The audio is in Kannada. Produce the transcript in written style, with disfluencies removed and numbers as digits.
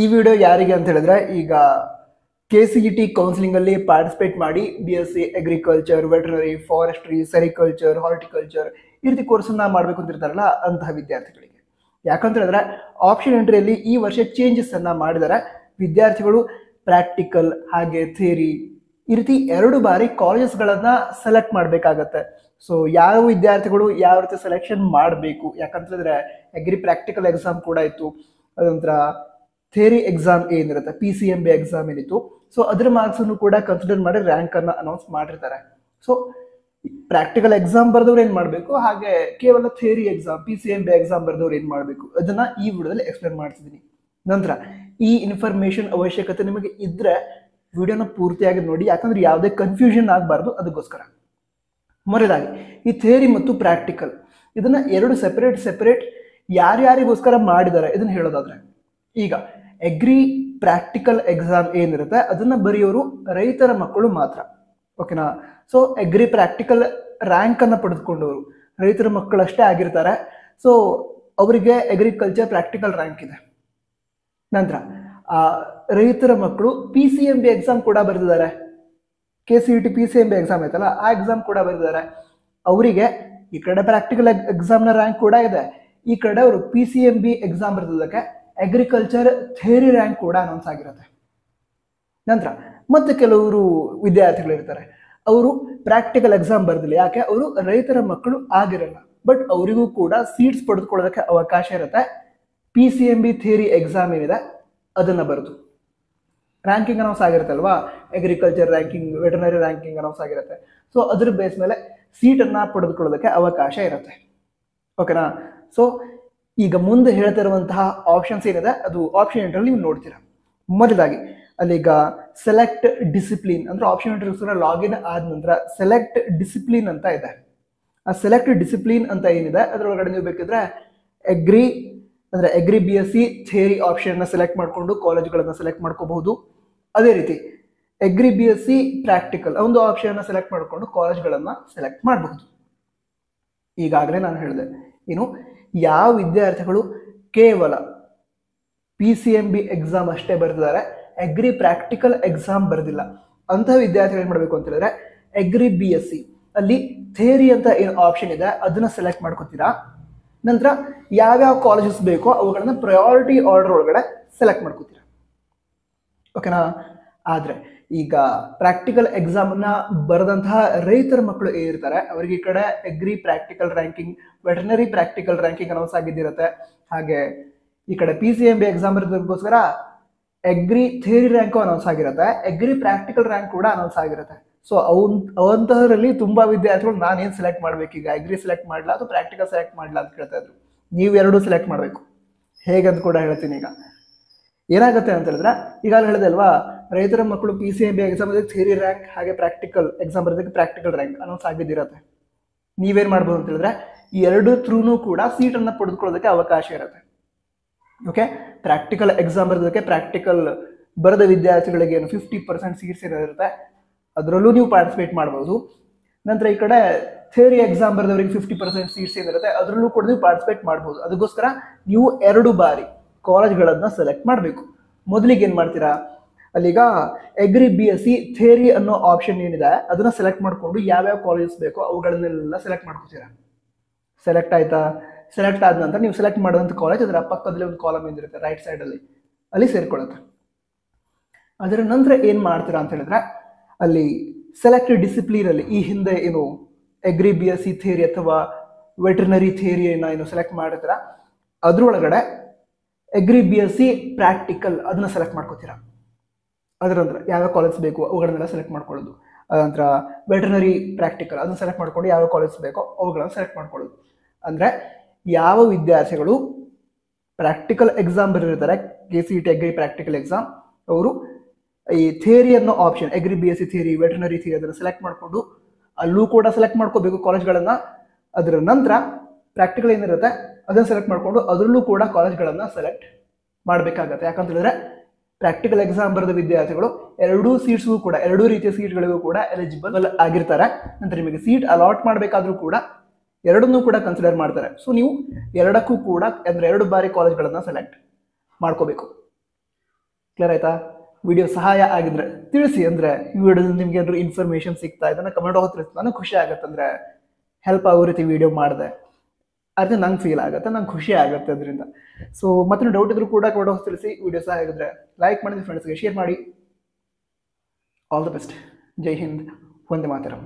ಈ ವಿಡಿಯೋ ಯಾರಿಗೆ ಅಂತ ಹೇಳಿದ್ರೆ, ಈಗ KCET ಕೌನ್ಸಿಲಿಂಗ್ ಅಲ್ಲಿ ಪಾರ್ಟಿಸಿಪೇಟ್ ಮಾಡಿ BSc agriculture, veterinary, forestry, sericulture, horticulture ಈ ರೀತಿ ಕೋರ್ಸನ್ನ ಮಾಡಬೇಕು ಅಂತ ಇರ್ತಾರಲ್ಲ ಅಂತಹ ವಿದ್ಯಾರ್ಥಿಗಳಿಗೆ. ಯಾಕಂತ ಹೇಳಿದ್ರೆ ಆಪ್ಷನ್ ಎಂಟ್ರಿಯಲ್ಲಿ ಈ ವರ್ಷ ಚೇಂಜಸ್ ಅನ್ನ ಮಾಡಿದರೆ ವಿದ್ಯಾರ್ಥಿಗಳು ಪ್ರಾಕ್ಟಿಕಲ್ ಹಾಗೆ ಥಿಯರಿ ಈ ರೀತಿ 2 ಬಾರಿ ಕಾಲೇಜಸ್ಗಳನ್ನ ಸೆಲೆಕ್ಟ್ ಮಾಡಬೇಕಾಗತ್ತೆ. ಸೊ ಯಾವ ವಿದ್ಯಾರ್ಥಿಗಳು ಯಾವ ರೀತಿ ಸೆಲೆಕ್ಷನ್ ಮಾಡಬೇಕು, ಯಾಕಂತ ಹೇಳಿದ್ರೆ ಅಗ್ರಿ ಪ್ರಾಕ್ಟಿಕಲ್ ಎಕ್ಸಾಮ್ ಕೂಡ ಇತ್ತು, ಅದೊಂಥರ ಥಿಯರಿ ಎಕ್ಸಾಮ್ ಏನಿರುತ್ತೆ PCMB ಎಕ್ಸಾಮ್ ಏನಿತ್ತು, ಸೊ ಅದ್ರ ಮಾರ್ಕ್ಸ್ ಅನ್ನು ಕೂಡ ಕನ್ಸಿಡರ್ ಮಾಡಿ ರ್ಯಾಂಕ್ ಅನ್ನ ಅನೌನ್ಸ್ ಮಾಡಿರ್ತಾರೆ. ಸೊ ಪ್ರಾಕ್ಟಿಕಲ್ ಎಕ್ಸಾಮ್ ಬರೆದವ್ರು ಏನ್ ಮಾಡಬೇಕು, ಹಾಗೆ ಕೇವಲ ಥಿಯರಿ ಎಕ್ಸಾಮ್ PCMB ಎಕ್ಸಾಮ್ ಬರೆದವ್ರು ಏನ್ ಮಾಡಬೇಕು ಅದನ್ನ ಈ ವಿಡಿಯೋದಲ್ಲಿ ಎಕ್ಸ್ಪ್ಲೇನ್ ಮಾಡ್ತಿದ್ದೀನಿ. ನಂತರ ಈ ಇನ್ಫಾರ್ಮೇಶನ್ ಅವಶ್ಯಕತೆ ನಿಮಗೆ ಇದ್ರೆ ವಿಡಿಯೋನ ಪೂರ್ತಿಯಾಗಿ ನೋಡಿ, ಯಾಕಂದ್ರೆ ಯಾವುದೇ ಕನ್ಫ್ಯೂಷನ್ ಆಗಬಾರ್ದು, ಅದಕ್ಕೋಸ್ಕರ. ಮೊದಲಾಗಿ ಈ ಥಿಯರಿ ಮತ್ತು ಪ್ರಾಕ್ಟಿಕಲ್ ಇದನ್ನ 2 ಸೆಪರೇಟ್ ಯಾರ್ಯಾರಿಗೋಸ್ಕರ ಮಾಡಿದ್ದಾರೆ ಇದನ್ನ ಹೇಳೋದಾದ್ರೆ, ಈಗ ಅಗ್ರಿ ಪ್ರಾಕ್ಟಿಕಲ್ ಎಕ್ಸಾಮ್ ಏನಿರುತ್ತೆ ಅದನ್ನ ಬರೆಯೋರು ರೈತರ ಮಕ್ಕಳು ಮಾತ್ರ, ಓಕೆನಾ. ಸೊ ಅಗ್ರಿ ಪ್ರಾಕ್ಟಿಕಲ್ ರ್ಯಾಂಕ್ ಅನ್ನ ಪಡೆದುಕೊಂಡವರು ರೈತರ ಮಕ್ಕಳಷ್ಟೇ ಆಗಿರ್ತಾರೆ. ಸೊ ಅವರಿಗೆ ಅಗ್ರಿಕಲ್ಚರ್ ಪ್ರಾಕ್ಟಿಕಲ್ ರ್ಯಾಂಕ್ ಇದೆ. ನಂತರ ರೈತರ ಮಕ್ಕಳು PCMB ಎಕ್ಸಾಮ್ ಕೂಡ ಬರೆದಿದ್ದಾರೆ, KCET PCMB ಎಕ್ಸಾಮ್ ಐತಲ್ಲ ಆ ಎಕ್ಸಾಮ್ ಕೂಡ ಬರೆದಿದ್ದಾರೆ. ಅವರಿಗೆ ಈ ಕಡೆ ಪ್ರಾಕ್ಟಿಕಲ್ ಎಕ್ಸಾಮ್ನ ರ್ಯಾಂಕ್ ಕೂಡ ಇದೆ, ಈ ಕಡೆ ಅವರು PCMB ಎಕ್ಸಾಮ್ ಬರೆದಿದ್ದಕ್ಕೆ ಅಗ್ರಿಕಲ್ಚರ್ ಥಿಯರಿ ರ್ಯಾಂಕ್ ಕೂಡ ಅನೌನ್ಸ್ ಆಗಿರುತ್ತೆ. ನಂತರ ಮತ್ತೆ ಕೆಲವರು ವಿದ್ಯಾರ್ಥಿಗಳು ಇರ್ತಾರೆ, ಅವರು ಪ್ರಾಕ್ಟಿಕಲ್ ಎಕ್ಸಾಮ್ ಬರ್ದಿಲ್ಲ, ಯಾಕೆ ಅವರು ರೈತರ ಮಕ್ಕಳು ಆಗಿರಲ್ಲ, ಬಟ್ ಅವರಿಗೂ ಕೂಡ ಸೀಟ್ಸ್ ಪಡೆದುಕೊಳ್ಳೋದಕ್ಕೆ ಅವಕಾಶ ಇರುತ್ತೆ. PCMB ಥಿಯರಿ ಎಕ್ಸಾಮ್ ಏನಿದೆ ಅದನ್ನ ಬರೆದು ರ್ಯಾಂಕಿಂಗ್ ಅನೌನ್ಸ್ ಆಗಿರುತ್ತೆ ಅಲ್ವಾ, agriculture ranking, veterinary ranking announce ಆಗಿರುತ್ತೆ. ಸೊ ಅದ್ರ ಬೇಸ್ ಮೇಲೆ ಸೀಟನ್ನು ಪಡೆದುಕೊಳ್ಳೋದಕ್ಕೆ ಅವಕಾಶ ಇರುತ್ತೆ, ಓಕೆನಾ. ಸೊ ಈಗ ಮುಂದೆ ಹೇಳ್ತಿರುವಂತಹ ಆಪ್ಷನ್ಸ್ ಏನಿದೆ ಅದು ಆಪ್ಷನ್ ಎಂಟ್ರಲ್ಲಿ ನೀವು ನೋಡ್ತೀರಾ. ಮೊದಲಾಗಿ ಅಲ್ಲೀಗ ಸೆಲೆಕ್ಟ್ ಡಿಸಿಪ್ಲಿನ್ ಅಂದ್ರೆ ಆಪ್ಷನ್ ಎಂಟ್ರಿ ಲಾಗಿನ್ ಆದ ನಂತರ ಸೆಲೆಕ್ಟ್ ಡಿಸಿಪ್ಲಿನ್ ಅಂತ ಇದೆ. ಆ ಸೆಲೆಕ್ಟ್ ಡಿಸಿಪ್ಲಿನ್ ಅಂತ ಏನಿದೆ ಅದರೊಳಗಡೆ ನೀವು ಬೇಕಿದ್ರೆ ಅಗ್ರಿ BSc ಥಿಯರಿ ಆಪ್ಷನ್ನ ಸೆಲೆಕ್ಟ್ ಮಾಡಿಕೊಂಡು ಕಾಲೇಜ್ಗಳನ್ನು ಸೆಲೆಕ್ಟ್ ಮಾಡ್ಕೋಬಹುದು. ಅದೇ ರೀತಿ ಅಗ್ರಿ BSc ಪ್ರಾಕ್ಟಿಕಲ್ ಒಂದು ಆಪ್ಷನ್ನ ಸೆಲೆಕ್ಟ್ ಮಾಡಿಕೊಂಡು ಕಾಲೇಜ್ಗಳನ್ನು ಸೆಲೆಕ್ಟ್ ಮಾಡಬಹುದು. ಈಗಾಗಲೇ ನಾನು ಹೇಳಿದೆ, ಏನು ಯಾವ ವಿದ್ಯಾರ್ಥಿಗಳು ಕೇವಲ PCMB ಎಕ್ಸಾಮ್ ಅಷ್ಟೇ ಬರೆದಿದ್ದಾರೆ, ಅಗ್ರಿ ಪ್ರಾಕ್ಟಿಕಲ್ ಎಕ್ಸಾಮ್ ಬರೆದಿಲ್ಲ, ಅಂತಹ ವಿದ್ಯಾರ್ಥಿಗಳು ಏನು ಮಾಡಬೇಕು ಅಂತ ಹೇಳಿದ್ರೆ ಅಗ್ರಿ BSc ಅಲ್ಲಿ ಥಿಯರಿ ಅಂತ ಏನು ಆಪ್ಷನ್ ಇದೆ ಅದನ್ನ ಸೆಲೆಕ್ಟ್ ಮಾಡ್ಕೊತೀರಾ. ನಂತರ ಯಾವ್ಯಾವ ಕಾಲೇಜಸ್ ಬೇಕೋ ಅವುಗಳನ್ನ ಪ್ರಯಾರಿಟಿ ಆರ್ಡರ್ ಒಳಗಡೆ ಸೆಲೆಕ್ಟ್ ಮಾಡ್ಕೋತೀರಾ, ಓಕೆನಾ. ಆದ್ರೆ ಈಗ ಪ್ರಾಕ್ಟಿಕಲ್ ಎಕ್ಸಾಮ್ ಅನ್ನ ಬರೆದಂತಹ ರೈತರ ಮಕ್ಕಳು ಏನಿರ್ತಾರೆ ಅವರಿಗೆ ಈ ಕಡೆ agri practical ranking, veterinary practical ranking announce ಆಗಿದ್ದಿರುತ್ತೆ. ಹಾಗೆ ಈ ಕಡೆ PCMB ಎಕ್ಸಾಮ್ ಬರೆದೋಸ್ಕರ ಅಗ್ರಿ ಥಿಯರಿ ರ್ಯಾಂಕು ಅನೌನ್ಸ್ ಆಗಿರುತ್ತೆ, ಅಗ್ರಿ ಪ್ರಾಕ್ಟಿಕಲ್ ರ್ಯಾಂಕ್ ಕೂಡ ಅನೌನ್ಸ್ ಆಗಿರುತ್ತೆ. ಸೊ ಅವಂತಹದ್ರಲ್ಲಿ ತುಂಬಾ ವಿದ್ಯಾರ್ಥಿಗಳು ನಾನೇನು ಸೆಲೆಕ್ಟ್ ಮಾಡ್ಬೇಕು, ಈಗ ಅಗ್ರಿ ಸೆಲೆಕ್ಟ್ ಮಾಡಲಾ ಅಥವಾ ಪ್ರಾಕ್ಟಿಕಲ್ ಸೆಲೆಕ್ಟ್ ಮಾಡಲಾ ಅಂತ ಕೇಳ್ತಾ ಇದ್ರು. ನೀವು 2 ಸೆಲೆಕ್ಟ್ ಮಾಡಬೇಕು, ಹೇಗಂತ ಕೂಡ ಹೇಳ್ತೀನಿ. ಈಗ ಏನಾಗುತ್ತೆ ಅಂತ ಹೇಳಿದ್ರೆ, ಈಗ ಹೇಳಿದೆ ಅಲ್ವಾ, ರೈತರ ಮಕ್ಕಳು PCMB ಎಕ್ಸಾಮ್ ಥಿಯರಿ ರ್ಯಾಂಕ್ ಹಾಗೆ ಪ್ರಾಕ್ಟಿಕಲ್ ಎಕ್ಸಾಮ್ ಬರೋದಕ್ಕೆ ಪ್ರಾಕ್ಟಿಕಲ್ ರ್ಯಾಂಕ್ ಅನೌನ್ಸ್ ಆಗಿದ್ದಿರುತ್ತೆ. ನೀವೇನ್ ಮಾಡ್ಬೋದು ಅಂತ ಹೇಳಿದ್ರೆ ಈ 2 ಥ್ರೂನು ಕೂಡ ಸೀಟನ್ನು ಪಡೆದುಕೊಳ್ಳೋದಕ್ಕೆ ಅವಕಾಶ ಇರುತ್ತೆ, ಓಕೆ. ಪ್ರಾಕ್ಟಿಕಲ್ ಎಕ್ಸಾಮ್ ಬರೋದಕ್ಕೆ ಪ್ರಾಕ್ಟಿಕಲ್ ಬರೆದ ವಿದ್ಯಾರ್ಥಿಗಳಿಗೆ ಏನು 50% ಸೀಟ್ಸ್ ಏನಿರುತ್ತೆ ಅದರಲ್ಲೂ ನೀವು ಪಾರ್ಟಿಸಿಪೇಟ್ ಮಾಡ್ಬೋದು. ನಂತರ ಈ ಕಡೆ ಥಿಯರಿ ಎಕ್ಸಾಮ್ ಬರೆದವರಿಗೆ 50% ಸೀಟ್ಸ್ ಏನಿರುತ್ತೆ ಅದರಲ್ಲೂ ಕೂಡ ನೀವು ಪಾರ್ಟಿಸಿಪೇಟ್ ಮಾಡ್ಬೋದು. ಅದಕ್ಕೋಸ್ಕರ ನೀವು 2 ಬಾರಿ ಕಾಲೇಜ್ಗಳನ್ನ ಸೆಲೆಕ್ಟ್ ಮಾಡಬೇಕು. ಮೊದಲಿಗೆ ಏನು ಮಾಡ್ತೀರಾ, ಅಲ್ಲೀಗ ಅಗ್ರಿ BSc ಥಿಯರಿ ಅನ್ನೋ ಆಪ್ಷನ್ ಏನಿದೆ ಅದನ್ನ ಸೆಲೆಕ್ಟ್ ಮಾಡಿಕೊಂಡು ಯಾವ್ಯಾವ ಕಾಲೇಜಸ್ ಬೇಕೋ ಅವುಗಳನ್ನೆಲ್ಲ ಸೆಲೆಕ್ಟ್ ಮಾಡ್ಕೋತೀರಾ. ಸೆಲೆಕ್ಟ್ ಆಯ್ತಾ, ಸೆಲೆಕ್ಟ್ ಆದ ನಂತರ ನೀವು ಸೆಲೆಕ್ಟ್ ಮಾಡುವಂಥ ಕಾಲೇಜ್ ಅದರ ಪಕ್ಕದಲ್ಲಿ ಒಂದು ಕಾಲಮ್ ಏನಿರುತ್ತೆ ರೈಟ್ ಸೈಡಲ್ಲಿ, ಅಲ್ಲಿ ಸೇರ್ಕೊಳ್ಳುತ್ತೆ. ಅದರ ನಂತರ ಏನು ಮಾಡ್ತೀರಾ ಅಂತ ಹೇಳಿದ್ರೆ, ಅಲ್ಲಿ ಸೆಲೆಕ್ಟ್ ಡಿಸಿಪ್ಲಿನ್ ಅಲ್ಲಿ ಈ ಹಿಂದೆ ಏನು ಅಗ್ರಿ BSc ಥಿಯರಿ ಅಥವಾ ವೆಟರ್ನರಿ ಥಿಯರಿಯನ್ನು ಏನು ಸೆಲೆಕ್ಟ್ ಮಾಡಿರ್ತೀರ ಅದ್ರೊಳಗಡೆ ಅಗ್ರಿ BSc ಪ್ರಾಕ್ಟಿಕಲ್ ಅದನ್ನ ಸೆಲೆಕ್ಟ್ ಮಾಡ್ಕೋತೀರಾ. ಅದರ ನಂತರ ಯಾವ್ಯಾವ ಕಾಲೇಜ್ ಬೇಕು ಅವುಗಳನ್ನೆಲ್ಲ ಸೆಲೆಕ್ಟ್ ಮಾಡ್ಕೊಳ್ಳೋದು. ಅದಂತರ ವೆಟರ್ನರಿ ಪ್ರಾಕ್ಟಿಕಲ್ ಅದನ್ನ ಸೆಲೆಕ್ಟ್ ಮಾಡ್ಕೊಂಡು ಯಾವ ಕಾಲೇಜ್ ಬೇಕೋ ಅವುಗಳನ್ನ ಸೆಲೆಕ್ಟ್ ಮಾಡ್ಕೊಳ್ಳೋದು. ಅಂದ್ರೆ ಯಾವ ವಿದ್ಯಾರ್ಥಿಗಳು ಪ್ರಾಕ್ಟಿಕಲ್ ಎಕ್ಸಾಮ್ ಬರೆದಿರ್ತಾರೆ KCET ಅಗ್ರಿ ಪ್ರಾಕ್ಟಿಕಲ್ ಎಕ್ಸಾಮ್, ಅವರು ಈ ಥಿಯರಿ ಅನ್ನೋ option agri BSc theory, veterinary theory ಅದನ್ನು ಸೆಲೆಕ್ಟ್ ಮಾಡಿಕೊಂಡು ಅಲ್ಲೂ ಕೂಡ ಸೆಲೆಕ್ಟ್ ಮಾಡ್ಕೋಬೇಕು ಕಾಲೇಜ್ಗಳನ್ನ. ಅದರ ನಂತರ ಪ್ರಾಕ್ಟಿಕಲ್ ಏನಿರುತ್ತೆ ಅದನ್ನು ಸೆಲೆಕ್ಟ್ ಮಾಡಿಕೊಂಡು ಅದರಲ್ಲೂ ಕೂಡ ಕಾಲೇಜ್ಗಳನ್ನ ಸೆಲೆಕ್ಟ್ ಮಾಡಬೇಕಾಗತ್ತೆ. ಯಾಕಂತ ಹೇಳಿದ್ರೆ ಪ್ರಾಕ್ಟಿಕಲ್ ಎಕ್ಸಾಮ್ ಬರೆದ ವಿದ್ಯಾರ್ಥಿಗಳು 2 ಸೀಟ್ಸ್ಗೂ ಕೂಡ 2 ರೀತಿಯ ಸೀಟ್ಗಳಿಗೂ ಕೂಡ ಎಲಿಜಿಬಲ್ ಆಗಿರ್ತಾರೆ. ನಂತರ ನಿಮಗೆ ಸೀಟ್ ಅಲಾಟ್ ಮಾಡಬೇಕಾದ್ರೂ ಕೂಡ ಎರಡನ್ನೂ ಕೂಡ ಕನ್ಸಿಡರ್ ಮಾಡ್ತಾರೆ. ಸೊ ನೀವು ಎರಡಕ್ಕೂ ಕೂಡ ಅಂದ್ರೆ 2 ಬಾರಿ ಕಾಲೇಜ್ಗಳನ್ನ ಸೆಲೆಕ್ಟ್ ಮಾಡ್ಕೋಬೇಕು. ಕ್ಲಿಯರ್ ಆಯ್ತಾ? ವಿಡಿಯೋ ಸಹಾಯ ಆಗಿದ್ರೆ ತಿಳಿಸಿ, ಅಂದರೆ ಈ ವಿಡಿಯೋದಿಂದ ನಿಮ್ಗೆ ಏನಾದ್ರು ಇನ್ಫಾರ್ಮೇಷನ್ ಸಿಗ್ತಾ ಇದನ್ನ ಕಮೆಂಟ್ ಹೋಗಿ ತಿಳಿಸಿ. ನನಗೆ ಖುಷಿ ಆಗುತ್ತೆ, ಅಂದರೆ ಹೆಲ್ಪ್ ಆಗೋ ರೀತಿ ವಿಡಿಯೋ ಮಾಡಿದೆ ಅದೇ ನಂಗೆ ಫೀಲ್ ಆಗುತ್ತೆ, ನಂಗೆ ಖುಷಿ ಆಗುತ್ತೆ ಅದರಿಂದ. ಸೊ ಮತ್ತೆ ಡೌಟ್ ಇದ್ರೂ ಕೂಡ ಕಮೆಂಟ್ ಹೋಗಿ ತಿಳಿಸಿ. ವಿಡಿಯೋ ಸಹಾಯ ಆಗಿದ್ರೆ ಲೈಕ್ ಮಾಡಿ, ಫ್ರೆಂಡ್ಸ್ಗೆ ಶೇರ್ ಮಾಡಿ. All the best. ಜೈ ಹಿಂದ್, ವಂದೇ ಮಾತರಂ.